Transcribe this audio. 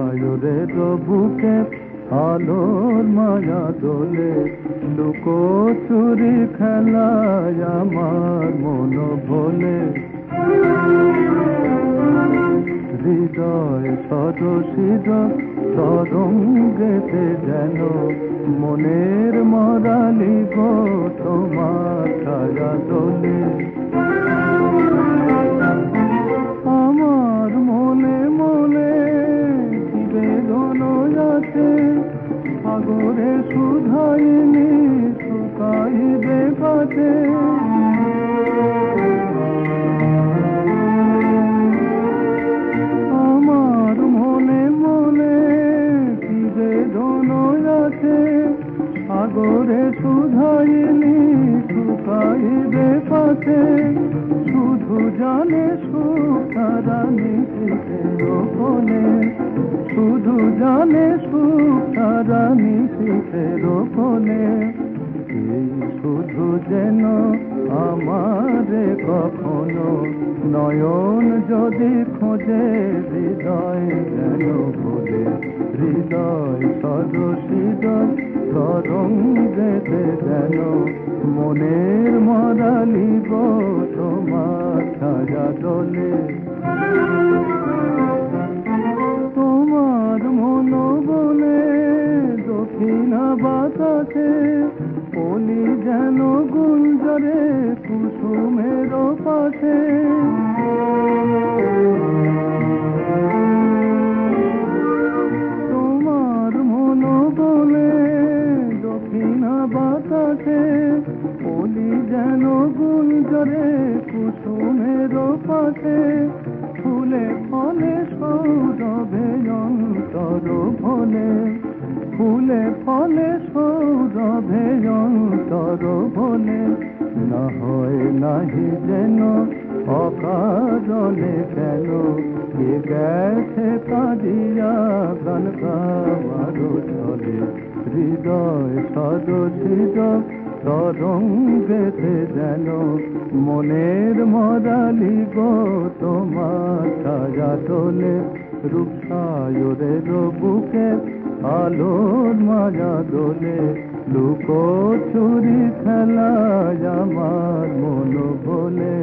সায়রের বুকে আলোর মায়া দোলে, লুকোচুরি খেলায় আমার মন ভোলে। হৃদয় সরসির তরঙ্গেতে যেন মনের মরালি গো তোমার ছায়া দোলে। আমার মনে মনে কি বেদনা আছে, সাগরে শুধাইনি শুকাইবে কাছে। আমার মনে মনে কি বেদনা আছে, সাগরে শুধাইনি শুকাইবে কাছে। শুধু জানে সুখ তারা নিশীথের কোণে, শুধু জানে সুখ তারা নিশীথের কোণে। এই শুধু যেন আমারে কখনো নয়ন যদি খোঁজে, হৃদয় যেন বলে। হৃদয় সরসির তরঙ্গেতে যেন মনের মরালি গো তোমার ছায়া দোলে। তোমার মন বলে দক্ষিণা বাতাসে, কলি যেন গুঞ্জরে কুসুমের পাশে। তোমার মন বলে দক্ষিণা বাতাসে, কলি যেন গুঞ্জরে কুসুমের পাশে। ফুলে ফলে সৌরভে অন্তর ভোলে, ফুলে ফলে সৌরভে অন্তর ভোলে। না হয় নাহি যেন অকারণে কেন, কে গেছে কাঁদিয়া গান গাওয়ারও চলে। হৃদয় সরসির তরঙ্গেতে যেন মনের মরালি গো তোমার ছায়া দোলে। রূপসায়রের বুকে আলোর মায়া দোলে, লুকোচুরি খেলায় আমার মন ভোলে।